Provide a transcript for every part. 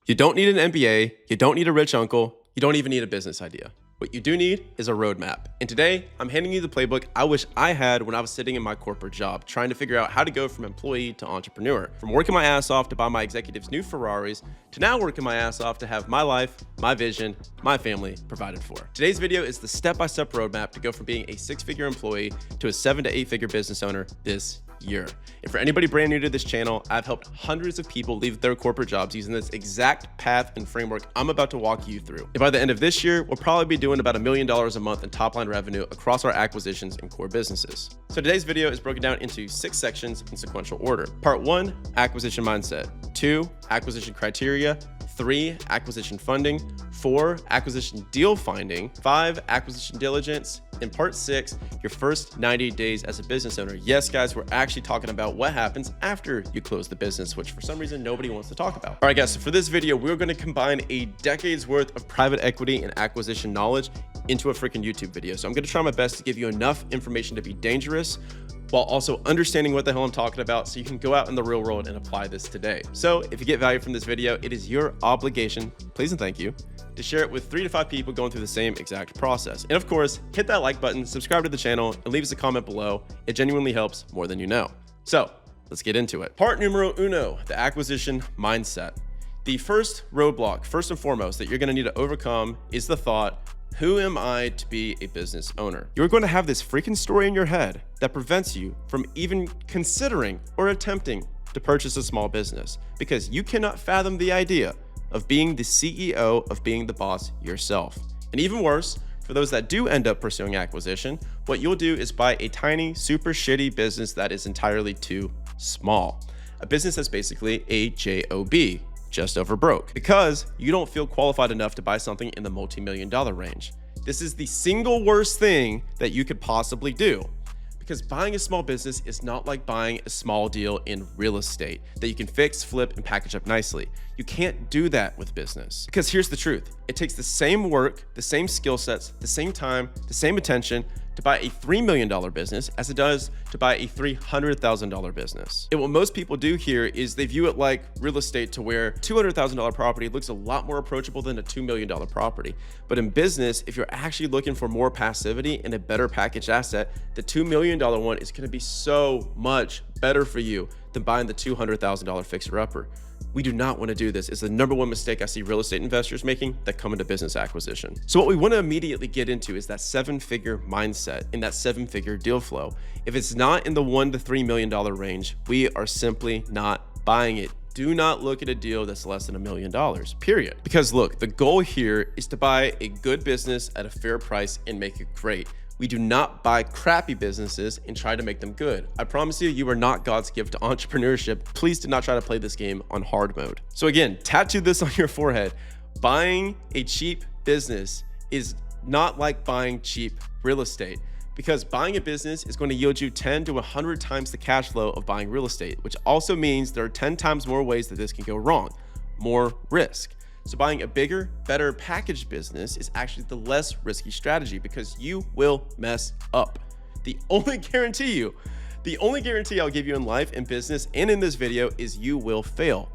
You don't need an MBA, you don't need a rich uncle, you don't even need a business idea. What you do need is a roadmap. And today, I'm handing you the playbook I wish I had when I was sitting in my corporate job, trying to figure out how to go from employee to entrepreneur. From working my ass off to buy my executives new Ferraris, to now working my ass off to have my life, my vision, my family provided for. Today's video is the step-by-step roadmap to go from being a six-figure employee to a 7 to 8-figure business owner this year. And for anybody brand new to this channel, I've helped hundreds of people leave their corporate jobs using this exact path and framework I'm about to walk you through. And by the end of this year, we'll probably be doing about $1 million a month in top line revenue across our acquisitions and core businesses. So today's video is broken down into 6 sections in sequential order. Part 1, acquisition mindset. 2, acquisition criteria. 3, acquisition funding. 4, acquisition deal finding. 5, acquisition diligence. In part 6, your first 90 days as a business owner. Yes, guys, we're actually talking about what happens after you close the business, which for some reason nobody wants to talk about. All right, guys, so for this video, we're going to combine a decade's worth of private equity and acquisition knowledge into a freaking YouTube video. So I'm going to try my best to give you enough information to be dangerous, while also understanding what the hell I'm talking about so you can go out in the real world and apply this today. So if you get value from this video, it is your obligation, please and thank you, to share it with 3 to 5 people going through the same exact process. And of course, hit that like button, subscribe to the channel, and leave us a comment below. It genuinely helps more than you know. So let's get into it. Part numero uno, the acquisition mindset. The first roadblock, first and foremost, that you're gonna need to overcome is the thought, who am I to be a business owner? You're going to have this freaking story in your head that prevents you from even considering or attempting to purchase a small business because you cannot fathom the idea of being the CEO, of being the boss yourself. And even worse, for those that do end up pursuing acquisition, what you'll do is buy a tiny, super shitty business that is entirely too small. A business that's basically a JOB. Just over broke, because you don't feel qualified enough to buy something in the multi-million-dollar range. This is the single worst thing that you could possibly do, because buying a small business is not like buying a small deal in real estate that you can fix, flip, and package up nicely. You can't do that with business, because here's the truth. It takes the same work, the same skill sets, the same time, the same attention to buy a $3 million business as it does to buy a $300,000 business. And what most people do here is they view it like real estate, to where $200,000 property looks a lot more approachable than a $2 million property. But in business, if you're actually looking for more passivity and a better packaged asset, the $2 million one is gonna be so much better for you than buying the $200,000 fixer-upper. We do not want to do this. It's the number one mistake I see real estate investors making that come into business acquisition. So what we want to immediately get into is that 7-figure mindset in that 7-figure deal flow. If it's not in the $1 to $3 million range, we are simply not buying it. Do not look at a deal that's less than $1 million, period. Because look, the goal here is to buy a good business at a fair price and make it great. We do not buy crappy businesses and try to make them good. I promise you, you are not God's gift to entrepreneurship. Please do not try to play this game on hard mode. So again, tattoo this on your forehead. Buying a cheap business is not like buying cheap real estate, because buying a business is going to yield you 10 to 100 times the cash flow of buying real estate, which also means there are 10 times more ways that this can go wrong, more risk. So buying a bigger, better packaged business is actually the less risky strategy, because you will mess up. The only guarantee I'll give you in life, in business, and in this video is you will fail.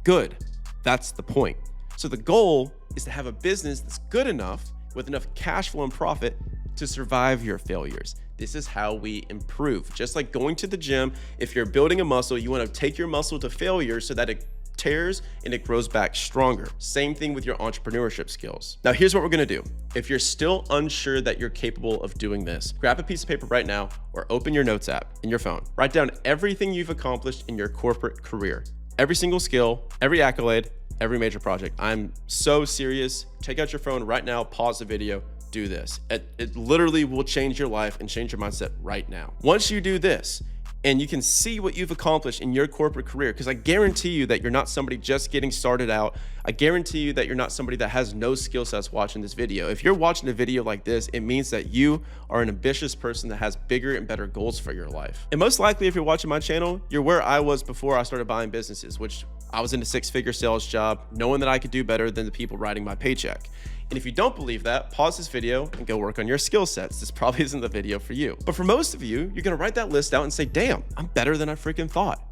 Good. That's the point. So the goal is to have a business that's good enough, with enough cash flow and profit to survive your failures. This is how we improve. Just like going to the gym, if you're building a muscle, you want to take your muscle to failure so that it tears and it grows back stronger. Same thing with your entrepreneurship skills. Now, here's what we're gonna do. If you're still unsure that you're capable of doing this, grab a piece of paper right now or open your notes app in your phone. Write down everything you've accomplished in your corporate career. Every single skill, every accolade, every major project. I'm so serious. Take out your phone right now, pause the video, do this. It literally will change your life and change your mindset right now. Once you do this, and you can see what you've accomplished in your corporate career, because I guarantee you that you're not somebody just getting started out. I guarantee you that you're not somebody that has no skill sets watching this video. If you're watching a video like this, it means that you are an ambitious person that has bigger and better goals for your life. And most likely, if you're watching my channel, you're where I was before I started buying businesses, which I was in a 6-figure sales job, knowing that I could do better than the people writing my paycheck. And if you don't believe that, pause this video and go work on your skill sets. This probably isn't the video for you. But for most of you, you're gonna write that list out and say, damn, I'm better than I freaking thought.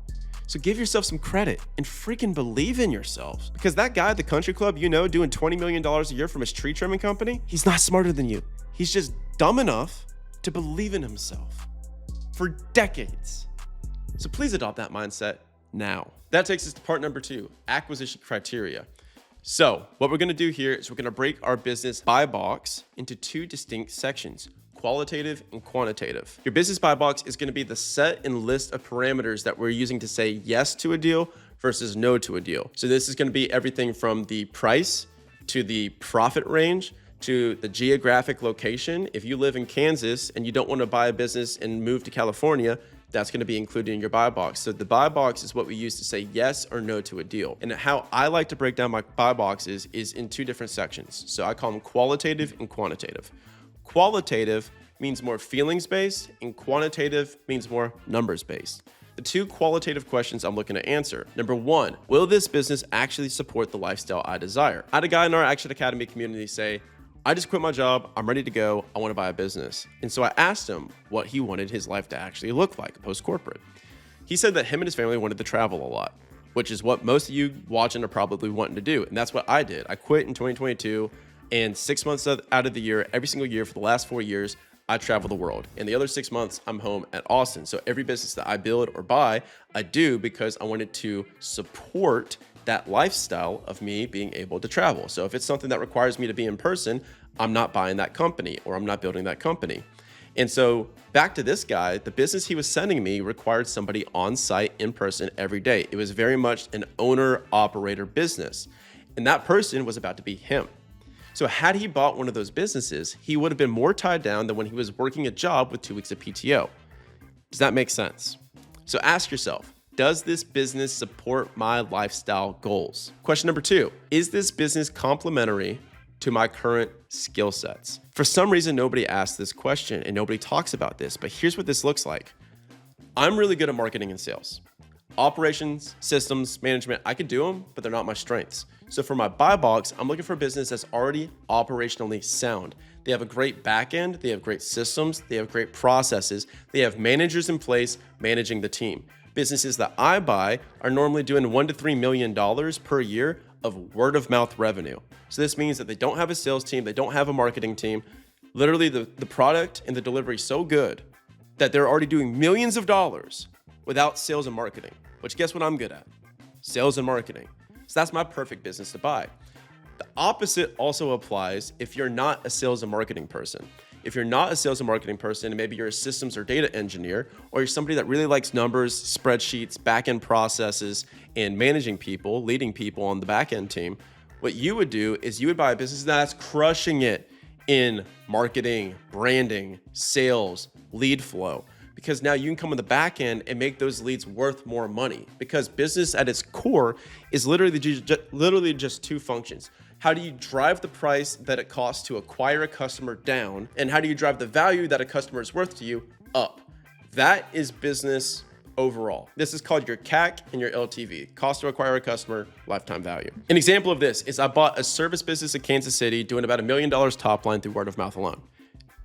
So give yourself some credit and freaking believe in yourself. Because that guy at the country club, doing $20 million a year from his tree trimming company, he's not smarter than you. He's just dumb enough to believe in himself for decades. So please adopt that mindset now. That takes us to part number 2, acquisition criteria. So what we're going to do here is we're going to break our business buy box into 2 distinct sections, qualitative and quantitative. Your business buy box is going to be the set and list of parameters that we're using to say yes to a deal versus no to a deal. So this is going to be everything from the price to the profit range to the geographic location. If you live in Kansas and you don't want to buy a business and move to California, that's going to be included in your buy box. So the buy box is what we use to say yes or no to a deal. And how I like to break down my buy boxes is in 2 different sections. So I call them qualitative and quantitative. Qualitative means more feelings-based, and quantitative means more numbers-based. The 2 qualitative questions I'm looking to answer. Number 1, will this business actually support the lifestyle I desire? I had a guy in our Action Academy community say, I just quit my job, I'm ready to go, I want to buy a business. And so I asked him what he wanted his life to actually look like post-corporate. He said that him and his family wanted to travel a lot, which is what most of you watching are probably wanting to do. And that's what I did. I quit in 2022, and 6 months out of the year, every single year for the last 4 years, I travel the world. And the other 6 months, I'm home at Austin. So every business that I build or buy, I do because I wanted to support that lifestyle of me being able to travel. So if it's something that requires me to be in person, I'm not buying that company or I'm not building that company. And so back to this guy, the business he was sending me required somebody on site in person every day. It was very much an owner operator business. And that person was about to be him. So had he bought one of those businesses, he would have been more tied down than when he was working a job with 2 weeks of PTO. Does that make sense? So ask yourself, does this business support my lifestyle goals? Question number 2, is this business complementary to my current skill sets? For some reason, nobody asked this question and nobody talks about this, but here's what this looks like. I'm really good at marketing and sales. Operations, systems, management, I could do them, but they're not my strengths. So for my buy box, I'm looking for a business that's already operationally sound. They have a great back end, they have great systems, they have great processes, they have managers in place managing the team. Businesses that I buy are normally doing $1 to $3 million per year of word of mouth revenue. So this means that they don't have a sales team, they don't have a marketing team. Literally the product and the delivery is so good that they're already doing millions of dollars without sales and marketing, which guess what I'm good at? Sales and marketing. So that's my perfect business to buy. The opposite also applies if you're not a sales and marketing person. If you're not a sales and marketing person, and maybe you're a systems or data engineer, or you're somebody that really likes numbers, spreadsheets, back-end processes, and managing people, leading people on the back-end team, what you would do is you would buy a business that's crushing it in marketing, branding, sales, lead flow. Because now you can come on the back end and make those leads worth more money. Because business at its core is literally just 2 functions. How do you drive the price that it costs to acquire a customer down? And how do you drive the value that a customer is worth to you up? That is business overall. This is called your CAC and your LTV, cost to acquire a customer, lifetime value. An example of this is I bought a service business in Kansas City doing about $1 million top line through word of mouth alone.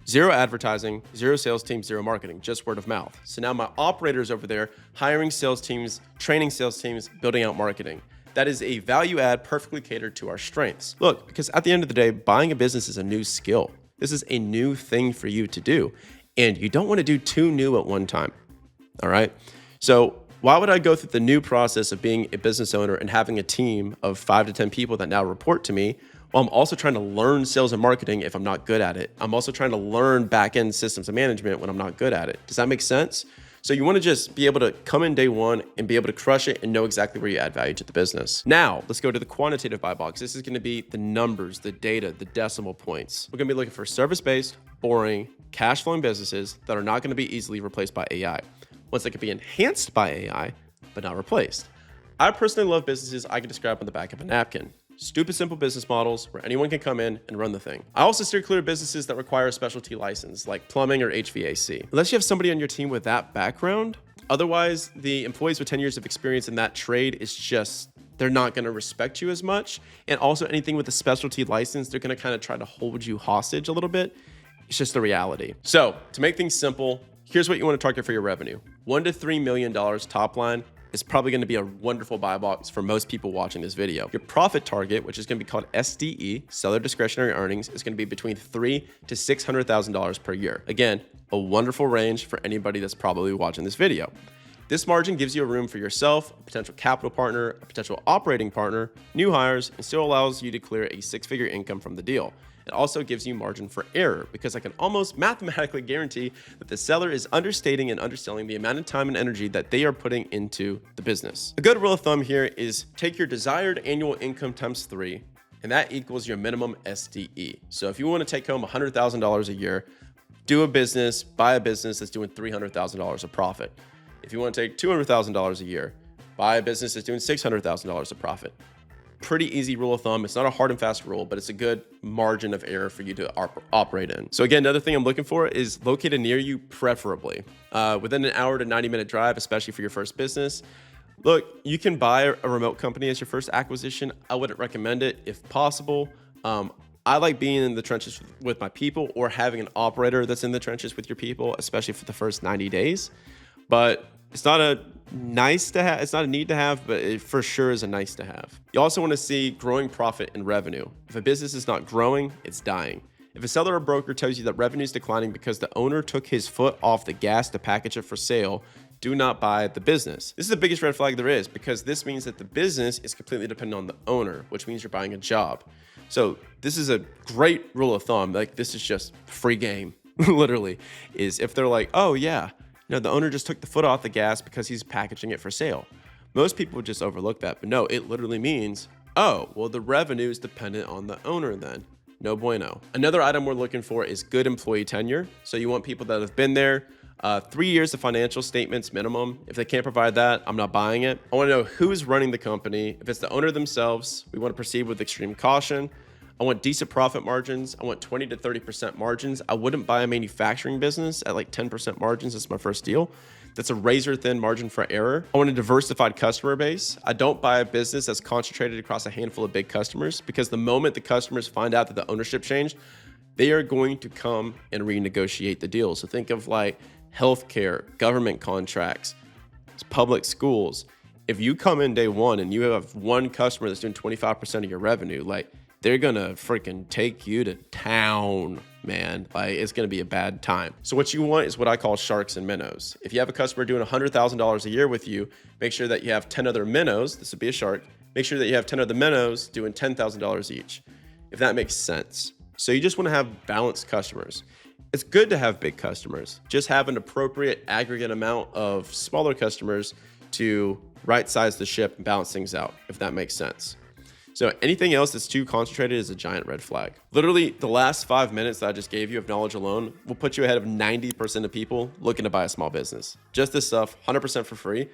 0 advertising, 0 sales team, 0 marketing, just word of mouth. So now my operators over there hiring sales teams, training sales teams, building out marketing. That is a value add perfectly catered to our strengths. Look, because at the end of the day, buying a business is a new skill. This is a new thing for you to do. And you don't want to do 2 new at one time. All right. So why would I go through the new process of being a business owner and having a team of 5 to 10 people that now report to me? Well, I'm also trying to learn sales and marketing if I'm not good at it. I'm also trying to learn back-end systems and management when I'm not good at it. Does that make sense? So you want to just be able to come in day one and be able to crush it and know exactly where you add value to the business. Now, let's go to the quantitative buy box. This is going to be the numbers, the data, the decimal points. We're going to be looking for service-based, boring, cash flowing businesses that are not going to be easily replaced by AI. Ones that can be enhanced by AI, but not replaced. I personally love businesses I can describe on the back of a napkin. Stupid simple business models where anyone can come in and run the thing. I also steer clear of businesses that require a specialty license like plumbing or HVAC. Unless you have somebody on your team with that background, otherwise the employees with 10 years of experience in that trade is just, they're not gonna respect you as much. And also anything with a specialty license, they're gonna kind of try to hold you hostage a little bit. It's just the reality. So to make things simple, here's what you wanna target for your revenue. $1 to $3 million top line is probably going to be a wonderful buy box for most people watching this video. Your profit target, which is going to be called SDE, seller discretionary earnings, is going to be between $300,000 to $600,000 per year. Again, a wonderful range for anybody that's probably watching this video. This margin gives you a room for yourself, a potential capital partner, a potential operating partner, new hires, and still allows you to clear a six-figure income from the deal. It also gives you margin for error because I can almost mathematically guarantee that the seller is understating and underselling the amount of time and energy that they are putting into the business. A good rule of thumb here is take your desired annual income times 3, and that equals your minimum SDE. So if you want to take home $100,000 a year, do a business, buy a business that's doing $300,000 of profit. If you want to take $200,000 a year, buy a business that's doing $600,000 of profit. Pretty easy rule of thumb. It's not a hard and fast rule, but it's a good margin of error for you to operate in. So again, another thing I'm looking for is located near you, preferably within an hour to 90-minute drive, especially for your first business. Look, you can buy a remote company as your first acquisition. I wouldn't recommend it if possible. I like being in the trenches with my people or having an operator that's in the trenches with your people, especially for the first 90 days. But it's not a nice to have, it's not a need to have, but it for sure is a nice to have. You also want to see growing profit and revenue. If a business is not growing, it's dying. If a seller or broker tells you that revenue is declining because the owner took his foot off the gas to package it for sale, do not buy the business. This is the biggest red flag there is because this means that the business is completely dependent on the owner, which means you're buying a job. So this is a great rule of thumb. Like, this is just free game, literally, is if they're like, oh yeah, no, the owner just took the foot off the gas because he's packaging it for sale. Most people would just overlook that, but no, it literally means, oh, well, the revenue is dependent on the owner then. No bueno. Another item we're looking for is good employee tenure. So you want people that have been there 3 years of financial statements minimum. If they can't provide that, I'm not buying it. I want to know who's running the company. If it's the owner themselves, we want to proceed with extreme caution. I want decent profit margins. I want 20 to 30% margins. I wouldn't buy a manufacturing business at like 10% margins. That's my first deal. That's a razor thin margin for error. I want a diversified customer base. I don't buy a business that's concentrated across a handful of big customers because the moment the customers find out that the ownership changed, they are going to come and renegotiate the deal. So think of like healthcare, government contracts, public schools. If you come in day one and you have one customer that's doing 25% of your revenue, like, they're gonna freaking take you to town, man. Like, it's gonna be a bad time. So what you want is what I call sharks and minnows. If you have a customer doing $100,000 a year with you, make sure that you have 10 other minnows. This would be a shark. Make sure that you have 10 other minnows doing $10,000 each, if that makes sense. So you just wanna have balanced customers. It's good to have big customers. Just have an appropriate aggregate amount of smaller customers to right size the ship and balance things out, if that makes sense. So anything else that's too concentrated is a giant red flag. Literally, the last 5 minutes that I just gave you of knowledge alone will put you ahead of 90% of people looking to buy a small business. Just this stuff, 100% for free.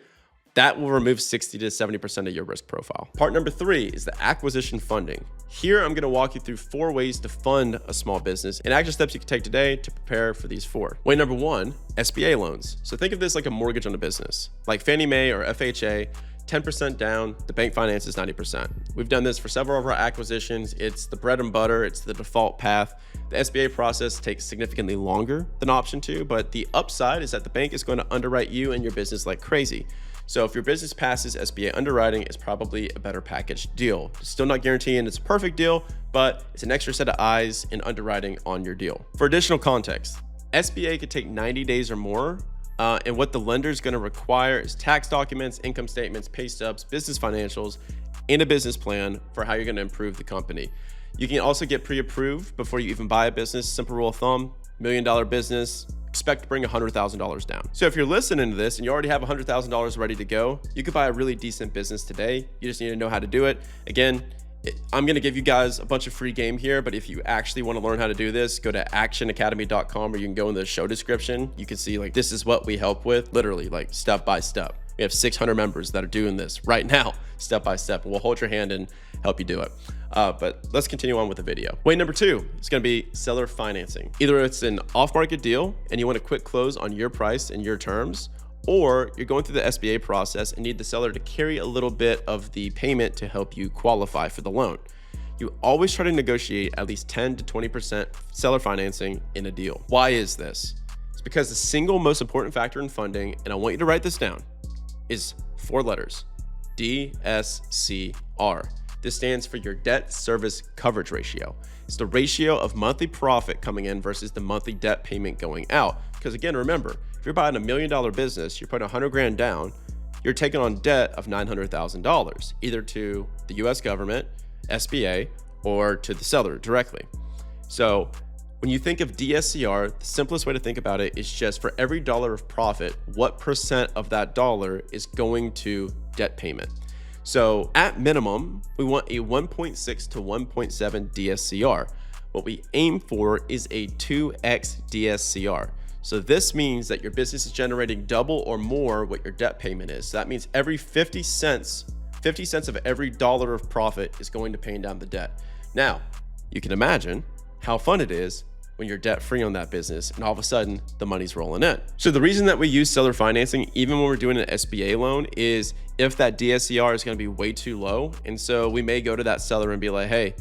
That will remove 60 to 70% of your risk profile. Part number 3 is the acquisition funding. Here, I'm gonna walk you through 4 ways to fund a small business and action steps you can take today to prepare for these 4. Way number 1, SBA loans. So think of this like a mortgage on a business, like Fannie Mae or FHA. 10% down, the bank finances 90%. We've done this for several of our acquisitions. It's the bread and butter, it's the default path. The SBA process takes significantly longer than option 2, but the upside is that the bank is going to underwrite you and your business like crazy. So if your business passes SBA underwriting, it's probably a better packaged deal. Still not guaranteeing it's a perfect deal, but it's an extra set of eyes in underwriting on your deal. For additional context, SBA could take 90 days or more. And what the lender is going to require is tax documents, income statements, pay stubs, business financials, and a business plan for how you're going to improve the company. You can also get pre-approved before you even buy a business. Simple rule of thumb, $1 million business, expect to bring $100,000 down. So if you're listening to this and you already have $100,000 ready to go, you could buy a really decent business today. You just need to know how to do it. Again, I'm going to give you guys a bunch of free game here, but if you actually want to learn how to do this, go to actionacademy.com, where you can go in the show description. You can see like, this is what we help with, literally like step by step. We have 600 members that are doing this right now, step by step, and we'll hold your hand and help you do it. But let's continue on with the video. Way number 2 is going to be seller financing. Either it's an off-market deal and you want a quick close on your price and your terms, or you're going through the SBA process and need the seller to carry a little bit of the payment to help you qualify for the loan. You always try to negotiate at least 10 to 20% seller financing in a deal. Why is this? It's because the single most important factor in funding, and I want you to write this down, is 4 letters, DSCR. This stands for your debt service coverage ratio. It's the ratio of monthly profit coming in versus the monthly debt payment going out. Because again, remember, if you're buying $1 million business, you're putting 100 grand down, you're taking on debt of $900,000, either to the US government, SBA, or to the seller directly. So when you think of DSCR, the simplest way to think about it is just for every dollar of profit, what percent of that dollar is going to debt payment? So at minimum, we want a 1.6 to 1.7 DSCR. What we aim for is a 2x DSCR. So this means that your business is generating double or more what your debt payment is. So that means every 50 cents of every dollar of profit is going to paying down the debt. Now, you can imagine how fun it is when you're debt free on that business and all of a sudden the money's rolling in. So the reason that we use seller financing, even when we're doing an SBA loan, is if that DSCR is going to be way too low. And so we may go to that seller and be like, hey,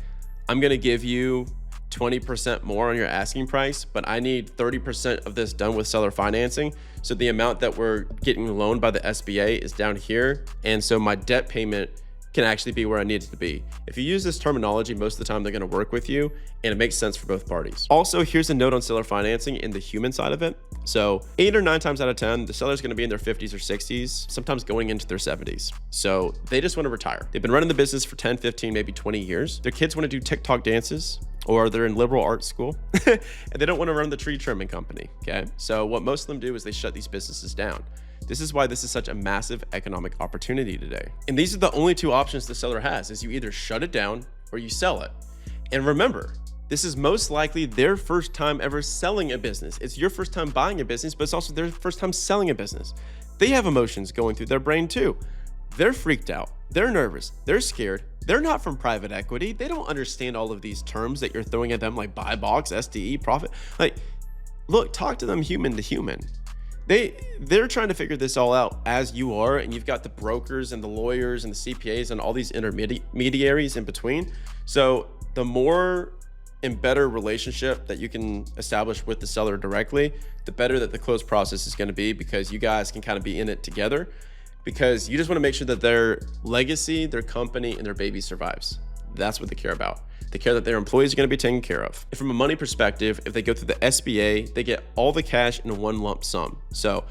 I'm going to give you 20% more on your asking price, but I need 30% of this done with seller financing. So the amount that we're getting loaned by the SBA is down here. And so my debt payment can actually be where I need it to be. If you use this terminology, most of the time they're going to work with you and it makes sense for both parties. Also, here's a note on seller financing in the human side of it. So 8 or 9 times out of 10, the seller's going to be in their 50s or 60s, sometimes going into their 70s. So they just want to retire. They've been running the business for 10, 15, maybe 20 years. Their kids want to do TikTok dances, or they're in liberal arts school and they don't want to run the tree trimming company. Okay. So what most of them do is they shut these businesses down. This is why this is such a massive economic opportunity today. And these are the only 2 options the seller has, is you either shut it down or you sell it. And remember, this is most likely their first time ever selling a business. It's your first time buying a business, but it's also their first time selling a business. They have emotions going through their brain too. They're freaked out. They're nervous. They're scared. They're not from private equity. They don't understand all of these terms that you're throwing at them, like buy box, SDE, profit. Like, look, talk to them human to human. They're trying to figure this all out as you are, and you've got the brokers and the lawyers and the CPAs and all these intermediaries in between. So the more and better relationship that you can establish with the seller directly, the better that the close process is going to be, because you guys can kind of be in it together, because you just want to make sure that their legacy, their company, and their baby survives. That's what they care about. They care that their employees are going to be taken care of. And from a money perspective, if they go through the SBA, they get all the cash in one lump sum. So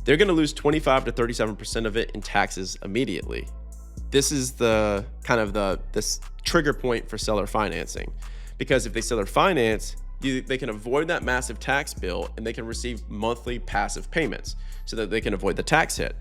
they're going to lose 25 to 37% of it in taxes immediately. This is the kind of this trigger point for seller financing, because if they seller finance, they can avoid that massive tax bill and they can receive monthly passive payments so that they can avoid the tax hit.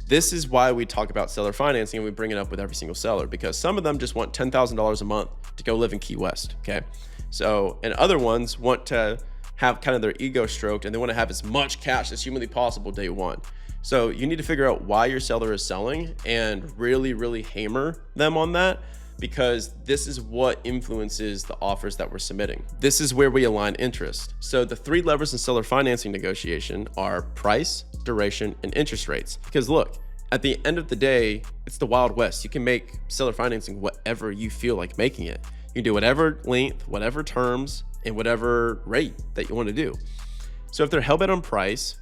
This is why we talk about seller financing and we bring it up with every single seller, because some of them just want $10,000 a month to go live in Key West. Okay. So, and other ones want to have kind of their ego stroked and they want to have as much cash as humanly possible day one. So you need to figure out why your seller is selling and really, really hammer them on that, because this is what influences the offers that we're submitting. This is where we align interest. So the 3 levers in seller financing negotiation are price, duration, and interest rates. Because look, at the end of the day, it's the Wild West. You can make seller financing whatever you feel like making it. You can do whatever length, whatever terms, and whatever rate that you want to do. So if they're hell-bent on price,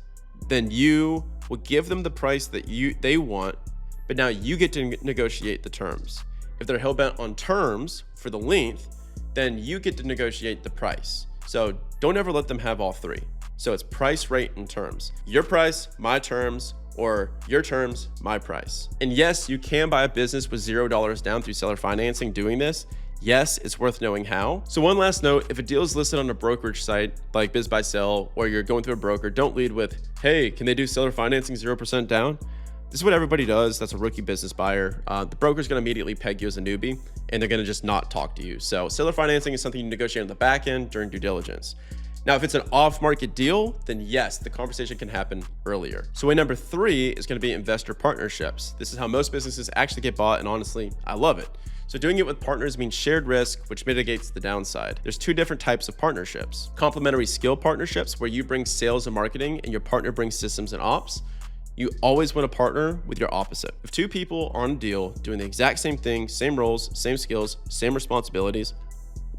then you will give them the price that they want, but now you get to negotiate the terms. If they're hell-bent on terms for the length, then you get to negotiate the price. So don't ever let them have all 3. So it's price, rate, and terms. Your price, my terms, or your terms, my price. And yes, you can buy a business with $0 down through seller financing doing this. Yes, it's worth knowing how. So one last note, if a deal is listed on a brokerage site like BizBuySell, or you're going through a broker, don't lead with, hey, can they do seller financing 0% down? This is what everybody does. That's a rookie business buyer. The broker's going to immediately peg you as a newbie, and they're going to just not talk to you. So seller financing is something you negotiate on the back end during due diligence. Now, if it's an off-market deal, then yes, the conversation can happen earlier. So way number 3 is going to be investor partnerships. This is how most businesses actually get bought, and honestly, I love it. So doing it with partners means shared risk, which mitigates the downside. There's 2 different types of partnerships. Complementary skill partnerships, where you bring sales and marketing and your partner brings systems and ops. You always want to partner with your opposite. If 2 people are on a deal doing the exact same thing, same roles, same skills, same responsibilities,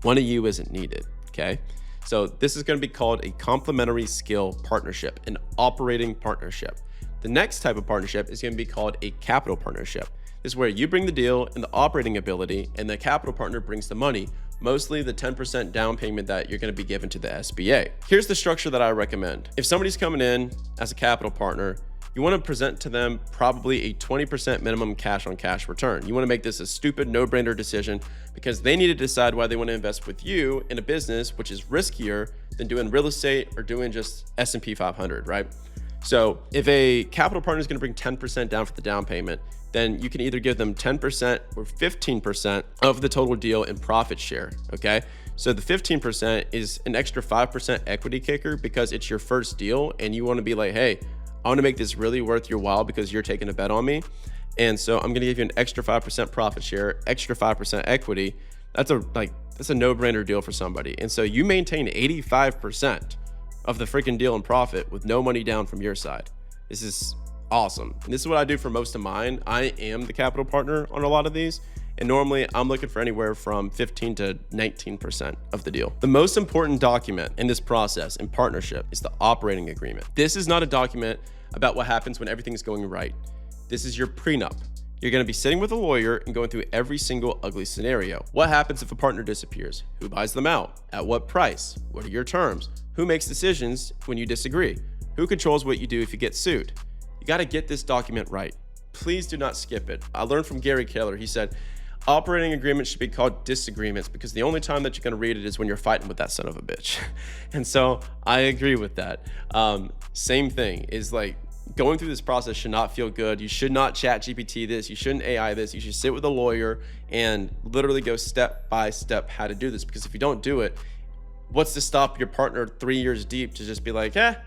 one of you isn't needed, okay? So this is going to be called a complementary skill partnership, an operating partnership. The next type of partnership is going to be called a capital partnership. This is where you bring the deal and the operating ability, and the capital partner brings the money, mostly the 10% down payment that you're going to be given to the SBA. Here's the structure that I recommend. If somebody's coming in as a capital partner, you want to present to them probably a 20% minimum cash on cash return. You want to make this a stupid no-brainer decision because they need to decide why they want to invest with you in a business which is riskier than doing real estate or doing just S&P 500, right? So if a capital partner is going to bring 10% down for the down payment, then you can either give them 10% or 15% of the total deal in profit share, okay? So the 15% is an extra 5% equity kicker because it's your first deal and you want to be like, hey, I want to make this really worth your while because you're taking a bet on me. And so I'm going to give you an extra 5% profit share, extra 5% equity. That's a no-brainer deal for somebody. And so you maintain 85% of the freaking deal in profit with no money down from your side. This is awesome. And this is what I do for most of mine. I am the capital partner on a lot of these. And normally I'm looking for anywhere from 15 to 19% of the deal. The most important document in this process in partnership is the operating agreement. This is not a document about what happens when everything's going right. This is your prenup. You're going to be sitting with a lawyer and going through every single ugly scenario. What happens if a partner disappears? Who buys them out? At what price? What are your terms? Who makes decisions when you disagree? Who controls what you do if you get sued? You got to get this document right. Please do not skip it. I learned from Gary Keller. He said, operating agreements should be called disagreements because the only time that you're going to read it is when you're fighting with that son of a bitch. And so I agree with that. Same thing is like, going through this process should not feel good. You should not chat GPT this. You shouldn't AI this. You should sit with a lawyer and literally go step by step how to do this. Because if you don't do it, what's to stop your partner 3 years deep to just be like, I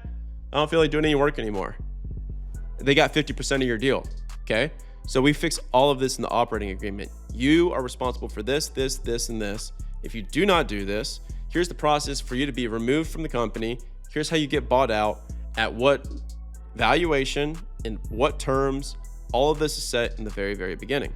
don't feel like doing any work anymore. They got 50% of your deal, okay? So we fix all of this in the operating agreement. You are responsible for this, this, this, and this. If you do not do this, here's the process for you to be removed from the company. Here's how you get bought out, at what valuation, in what terms. All of this is set in the very, very beginning.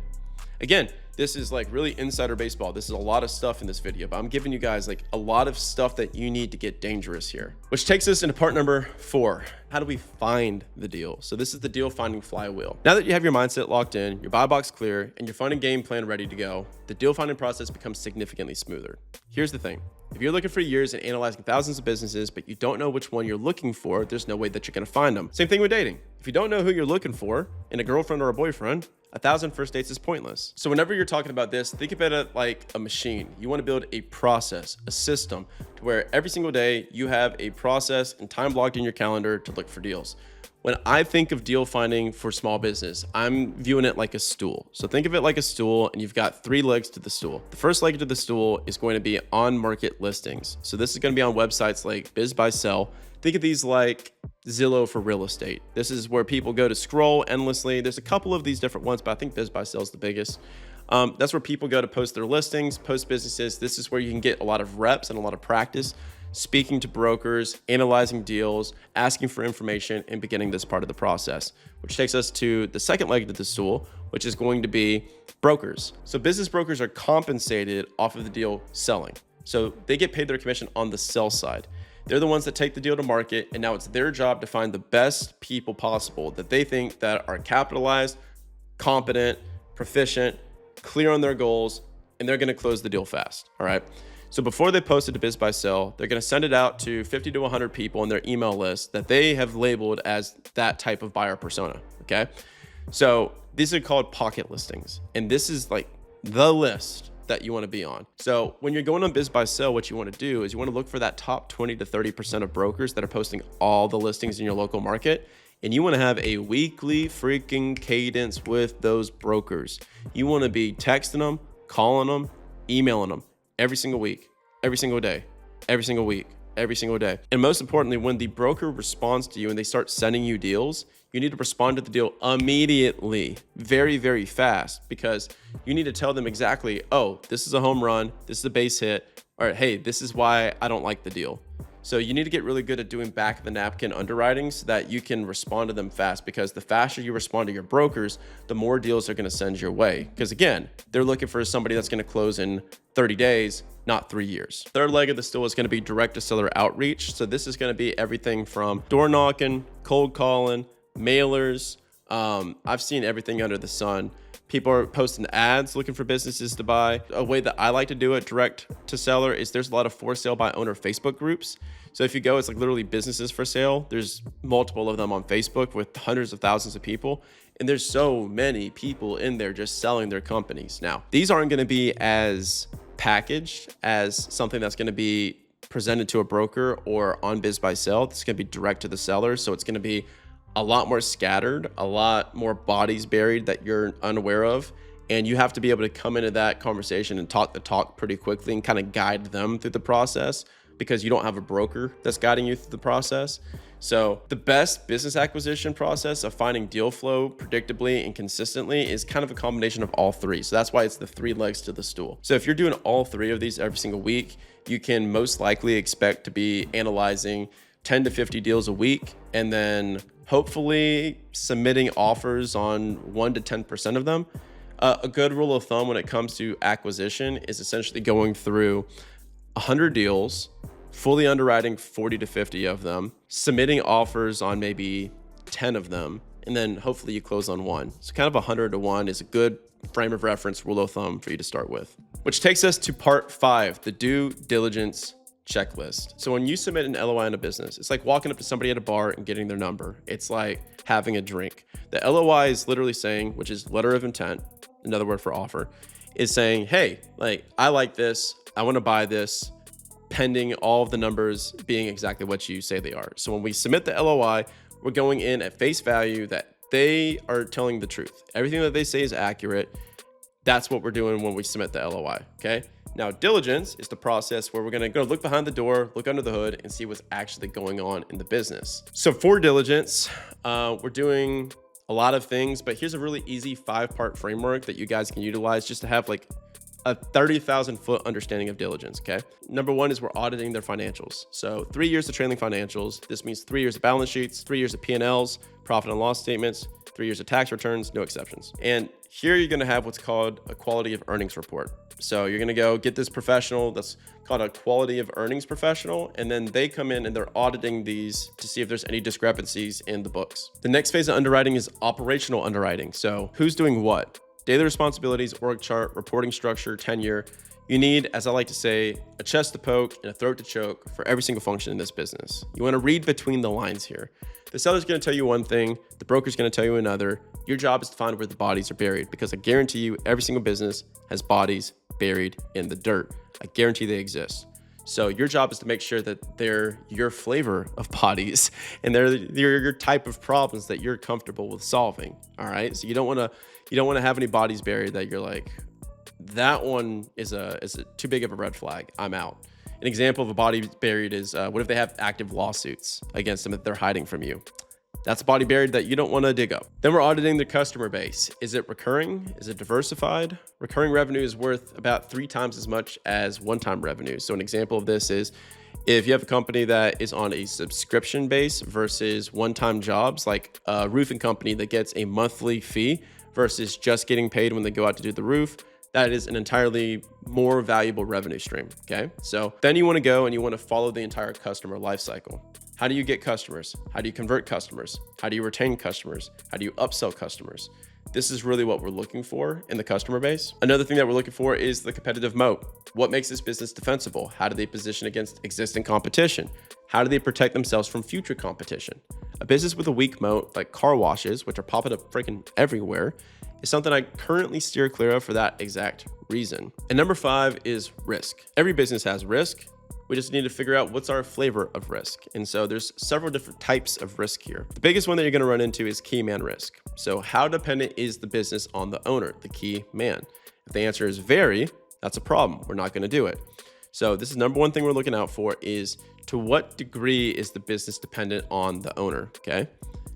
Again, this is like really insider baseball. This is a lot of stuff in this video, but I'm giving you guys like a lot of stuff that you need to get dangerous here, which takes us into part number 4. How do we find the deal? So this is the deal finding flywheel. Now that you have your mindset locked in, your buy box clear, and your funding game plan ready to go, the deal finding process becomes significantly smoother. Here's the thing. If you're looking for years and analyzing thousands of businesses, but you don't know which one you're looking for, there's no way that you're going to find them. Same thing with dating. If you don't know who you're looking for in a girlfriend or a boyfriend, 1,000 first dates is pointless. So whenever you're talking about this, think of it like a machine. You want to build a process, a system, to where every single day you have a process and time blocked in your calendar to look for deals. When I think of deal finding for small business, I'm viewing it like a stool. So think of it like a stool and you've got 3 legs to the stool. The first leg to the stool is going to be on market listings. So this is going to be on websites like BizBuySell. Think of these like Zillow for real estate. This is where people go to scroll endlessly. There's a couple of these different ones, but I think BizBuySell is the biggest. That's where people go to post their listings, post businesses. This is where you can get a lot of reps and a lot of practice speaking to brokers, analyzing deals, asking for information, and beginning this part of the process, which takes us to the second leg of the stool, which is going to be brokers. So business brokers are compensated off of the deal selling. So they get paid their commission on the sell side. They're the ones that take the deal to market, and now it's their job to find the best people possible that they think that are capitalized, competent, proficient, clear on their goals, and they're going to close the deal fast. All right. So before they post it to BizBuySell, they're going to send it out to 50 to 100 people in their email list that they have labeled as that type of buyer persona. Okay. So these are called pocket listings. And this is like the list that you want to be on. So when you're going on BizBuySell, what you want to do is you want to look for that top 20 to 30% of brokers that are posting all the listings in your local market. And you want to have a weekly freaking cadence with those brokers. You want to be texting them, calling them, emailing them every single week, every single day, every single week, every single day. And most importantly, when the broker responds to you and they start sending you deals, you need to respond to the deal immediately, very, very fast, because you need to tell them exactly, oh, this is a home run, this is a base hit, or hey, this is why I don't like the deal. So you need to get really good at doing back of the napkin underwriting so that you can respond to them fast, because the faster you respond to your brokers, the more deals they're going to send your way. Because again, they're looking for somebody that's going to close in 30 days, not 3 years. Third leg of the stool is going to be direct to seller outreach. So this is going to be everything from door knocking, cold calling, mailers. I've seen everything under the sun. People are posting ads looking for businesses to buy. A way that I like to do it direct to seller is there's a lot of for sale by owner Facebook groups. So if you go, it's like literally businesses for sale. There's multiple of them on Facebook with hundreds of thousands of people. And there's so many people in there just selling their companies. Now, these aren't going to be as packaged as something that's going to be presented to a broker or on Biz by Sell. It's going to be direct to the seller. So it's going to be a lot more scattered, a lot more bodies buried that you're unaware of. And you have to be able to come into that conversation and talk the talk pretty quickly and kind of guide them through the process because you don't have a broker that's guiding you through the process. So the best business acquisition process of finding deal flow predictably and consistently is kind of a combination of all three. So that's why it's the three legs to the stool. So if you're doing all three of these every single week, you can most likely expect to be analyzing 10 to 50 deals a week, and then hopefully submitting offers on 1 to 10% of them. A good rule of thumb when it comes to acquisition is essentially going through 100 deals, fully underwriting 40 to 50 of them, submitting offers on maybe 10 of them, and then hopefully you close on one. So kind of 100 to 1 is a good frame of reference, rule of thumb for you to start with. Which takes us to part 5, the due diligence checklist. So when you submit an LOI in a business, it's like walking up to somebody at a bar and getting their number. It's like having a drink. The LOI is literally saying, which is letter of intent, another word for offer, is saying, hey, like, I like this, I want to buy this, pending all of the numbers being exactly what you say they are. So when we submit the LOI, we're going in at face value that they are telling the truth. Everything that they say is accurate. That's what we're doing when we submit the LOI, okay? Now, diligence is the process where we're gonna go look behind the door, look under the hood, and see what's actually going on in the business. So for diligence, we're doing a lot of things, but here's a really easy 5-part framework that you guys can utilize just to have like a 30,000 foot understanding of diligence, okay? Number 1 is we're auditing their financials. So 3 years of trailing financials. This means 3 years of balance sheets, 3 years of P&Ls, profit and loss statements, 3 years of tax returns, no exceptions. And here you're gonna have what's called a quality of earnings report. So you're gonna go get this professional that's called a quality of earnings professional, and then they come in and they're auditing these to see if there's any discrepancies in the books. The next phase of underwriting is operational underwriting. So who's doing what? Daily responsibilities, org chart, reporting structure, tenure. You need, as I like to say, a chest to poke and a throat to choke for every single function in this business. You want to read between the lines here. The seller's going to tell you one thing, the broker's going to tell you another. Your job is to find where the bodies are buried, because I guarantee you every single business has bodies buried in the dirt. I guarantee they exist. So your job is to make sure that they're your flavor of bodies and they're your type of problems that you're comfortable with solving. All right. So you don't want to have any bodies buried that you're like, that one is a too big of a red flag. I'm out. An example of a body buried is what if they have active lawsuits against them that they're hiding from you? That's a body buried that you don't want to dig up. Then we're auditing the customer base. Is it recurring? Is it diversified? Recurring revenue is worth about 3 times as much as one-time revenue. So an example of this is if you have a company that is on a subscription base versus one-time jobs, like a roofing company that gets a monthly fee versus just getting paid when they go out to do the roof, that is an entirely more valuable revenue stream, okay? So then you want to go and you want to follow the entire customer life cycle. How do you get customers? How do you convert customers? How do you retain customers? How do you upsell customers? This is really what we're looking for in the customer base. Another thing that we're looking for is the competitive moat. What makes this business defensible? How do they position against existing competition? How do they protect themselves from future competition? A business with a weak moat, like car washes, which are popping up freaking everywhere, is something I currently steer clear of for that exact reason. And number 5 is risk. Every business has risk. We just need to figure out what's our flavor of risk. And so there's several different types of risk here. The biggest one that you're gonna run into is key man risk. So how dependent is the business on the owner, the key man? If the answer is very, that's a problem. We're not gonna do it. So this is number 1 thing we're looking out for is to what degree is the business dependent on the owner, okay?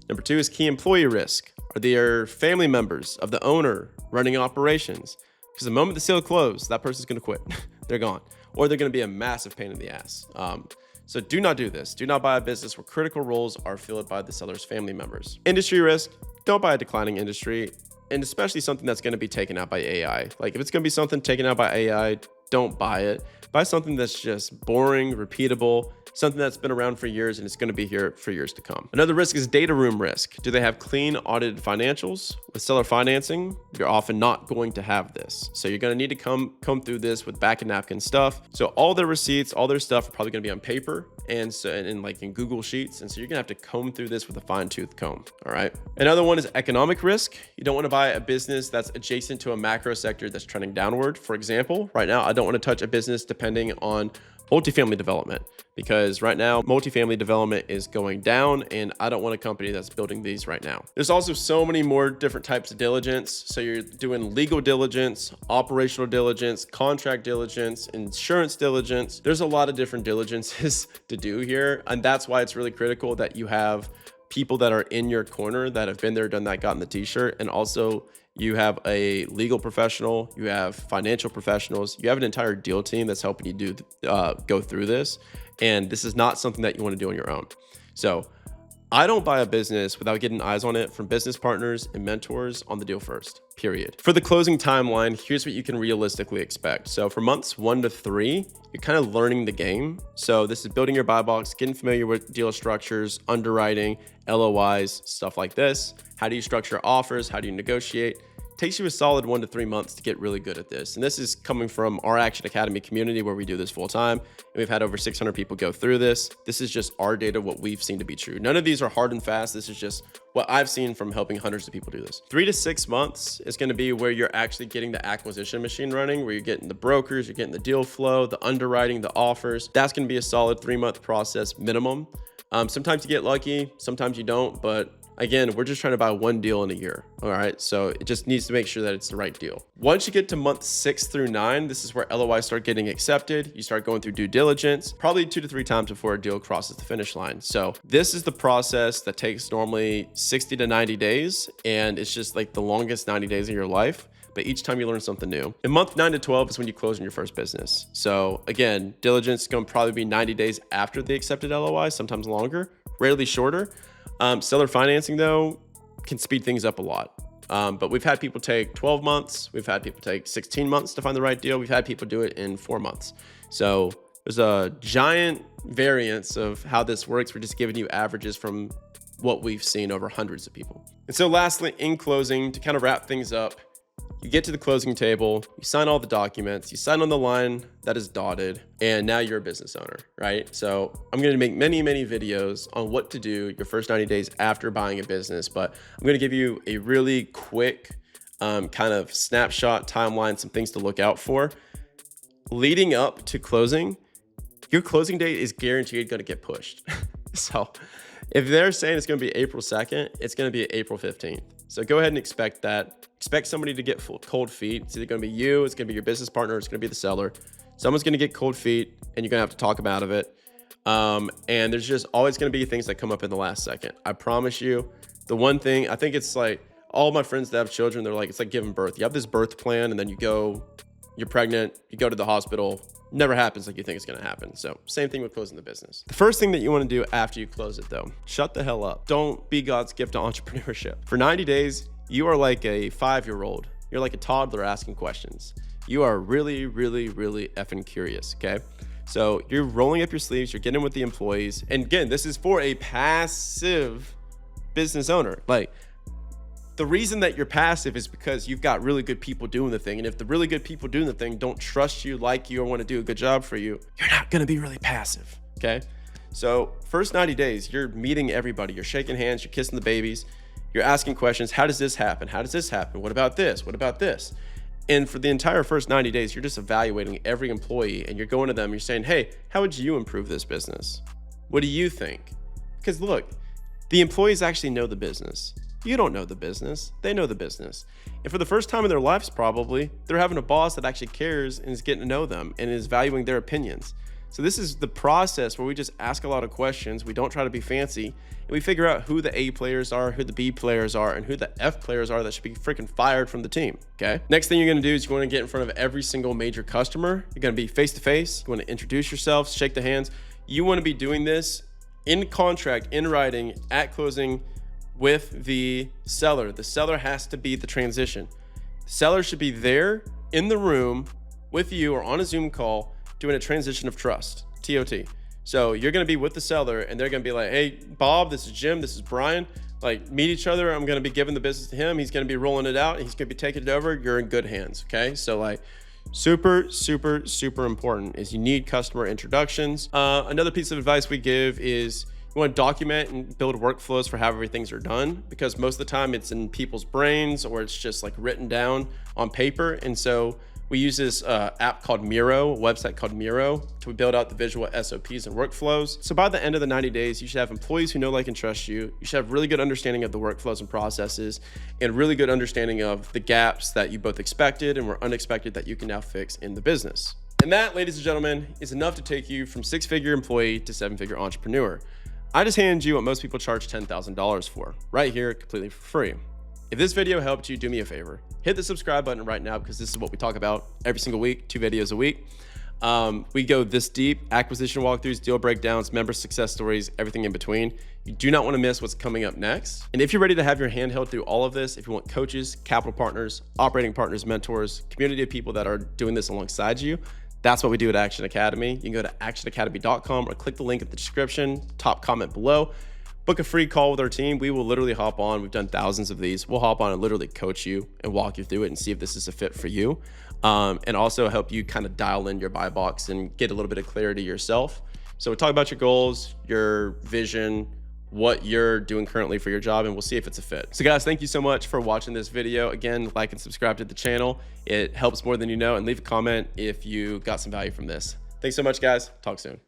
Number 2 is key employee risk. Are they family members of the owner running operations? Because the moment the sale closes, that person's gonna quit. They're gone. Or they're going to be a massive pain in the ass. So do not do this. Do not buy a business where critical roles are filled by the seller's family members. Industry risk, don't buy a declining industry, and especially something that's going to be taken out by AI. Like if it's going to be something taken out by AI, don't buy it. Buy something that's just boring, repeatable, something that's been around for years and it's going to be here for years to come. Another risk is data room risk. Do they have clean audited financials? With seller financing, you're often not going to have this. So you're going to need to come through this with back and napkin stuff. So all their receipts, all their stuff are probably going to be on paper and like in Google Sheets. And so you're gonna have to comb through this with a fine tooth comb. All right. Another one is economic risk. You don't want to buy a business that's adjacent to a macro sector that's trending downward. For example, right now, I don't want to touch a business depending on multifamily development, because right now multifamily development is going down and I don't want a company that's building these right now. There's also so many more different types of diligence. So you're doing legal diligence, operational diligence, contract diligence, insurance diligence. There's a lot of different diligences to do here. And that's why it's really critical that you have people that are in your corner that have been there, done that, gotten the t-shirt. And also you have a legal professional, you have financial professionals, you have an entire deal team that's helping you go through this. And this is not something that you want to do on your own. So I don't buy a business without getting eyes on it from business partners and mentors on the deal first, period. For the closing timeline, here's what you can realistically expect. So for months 1 to 3, you're kind of learning the game. So this is building your buy box, getting familiar with deal structures, underwriting, LOIs, stuff like this. How do you structure offers? How do you negotiate? Takes you a solid 1 to 3 months to get really good at this. And this is coming from our Action Academy community where we do this full time. And we've had over 600 people go through this. This is just our data, what we've seen to be true. None of these are hard and fast. This is just what I've seen from helping hundreds of people do this. 3 to 6 months is going to be where you're actually getting the acquisition machine running, where you're getting the brokers, you're getting the deal flow, the underwriting, the offers. That's going to be a solid 3-month process minimum. Sometimes you get lucky, sometimes you don't, but again, we're just trying to buy one deal in a year. All right. So it just needs to make sure that it's the right deal. Once you get to month 6 through 9, this is where LOIs start getting accepted. You start going through due diligence, probably 2 to 3 times before a deal crosses the finish line. So this is the process that takes normally 60 to 90 days. And it's just like the longest 90 days of your life. But each time you learn something new. In month 9 to 12 is when you close on your first business. So again, diligence is going to probably be 90 days after the accepted LOI, sometimes longer, rarely shorter. Seller financing, though, can speed things up a lot. But we've had people take 12 months. We've had people take 16 months to find the right deal. We've had people do it in 4 months. So there's a giant variance of how this works. We're just giving you averages from what we've seen over hundreds of people. And so lastly, in closing, to kind of wrap things up, you get to the closing table, you sign all the documents, you sign on the line that is dotted, and now you're a business owner, right? So I'm going to make many, many videos on what to do your first 90 days after buying a business, but I'm going to give you a really quick kind of snapshot timeline, some things to look out for. Leading up to closing, your closing date is guaranteed going to get pushed. So if they're saying it's going to be April 2nd, it's going to be April 15th. So go ahead and expect that. Expect somebody to get cold feet. It's either going to be you, it's going to be your business partner, it's going to be the seller. Someone's going to get cold feet and you're going to have to talk them out of it. And there's just always going to be things that come up in the last second. I promise you. The one thing, I think it's like all my friends that have children, they're like, it's like giving birth. You have this birth plan and then you're pregnant, you go to the hospital, never happens like you think it's going to happen. So same thing with closing the business. The first thing that you want to do after you close it though, shut the hell up. Don't be God's gift to entrepreneurship. For 90 days, you are like a 5-year-old. You're like a toddler asking questions. You are really, really, really effing curious, okay? So you're rolling up your sleeves, you're getting with the employees. And again, this is for a passive business owner. Like, the reason that you're passive is because you've got really good people doing the thing. And if the really good people doing the thing don't trust you, like you, or want to do a good job for you, you're not going to be really passive, okay? So first 90 days, you're meeting everybody. You're shaking hands, you're kissing the babies. You're asking questions. How does this happen? How does this happen? What about this? What about this? And for the entire first 90 days, you're just evaluating every employee and you're going to them. You're saying, hey, how would you improve this business? What do you think? Because look, the employees actually know the business. You don't know the business. They know the business. And for the first time in their lives, probably, they're having a boss that actually cares and is getting to know them and is valuing their opinions. So this is the process where we just ask a lot of questions. We don't try to be fancy and we figure out who the A players are, who the B players are, and who the F players are that should be freaking fired from the team, okay? Next thing you're gonna do is you wanna get in front of every single major customer. You're gonna be face-to-face. You wanna introduce yourself, shake the hands. You wanna be doing this in contract, in writing, at closing with the seller. The seller has to be the transition. The seller should be there in the room with you or on a Zoom call doing a transition of trust, TOT. So you're going to be with the seller and they're going to be like, hey, Bob, this is Jim, this is Brian. Like, meet each other. I'm going to be giving the business to him. He's going to be rolling it out and he's going to be taking it over. You're in good hands. Okay. So like super important is you need customer introductions. Another piece of advice we give is you want to document and build workflows for how everything's are done, because most of the time it's in people's brains or it's just like written down on paper. And so we use this app called Miro, a website called Miro, to build out the visual SOPs and workflows. So by the end of the 90 days, you should have employees who know, like, and trust you. You should have really good understanding of the workflows and processes, and really good understanding of the gaps that you both expected and were unexpected that you can now fix in the business. And that, ladies and gentlemen, is enough to take you from 6-figure employee to 7-figure entrepreneur. I just handed you what most people charge $10,000 for, right here, completely for free. If this video helped you, do me a favor. Hit the subscribe button right now, because this is what we talk about every single week, 2 videos a week. We go this deep: acquisition walkthroughs, deal breakdowns, member success stories, everything in between. You do not want to miss what's coming up next. And if you're ready to have your hand held through all of this, if you want coaches, capital partners, operating partners, mentors, community of people that are doing this alongside you, that's what we do at Action Academy. You can go to actionacademy.com or click the link in the description, top comment below. Book a free call with our team. We will literally hop on. We've done thousands of these. We'll hop on and literally coach you and walk you through it and see if this is a fit for you. And also help you kind of dial in your buy box and get a little bit of clarity yourself. So we'll talk about your goals, your vision, what you're doing currently for your job, and we'll see if it's a fit. So guys, thank you so much for watching this video. Again, like and subscribe to the channel. It helps more than you know, and leave a comment if you got some value from this. Thanks so much, guys. Talk soon.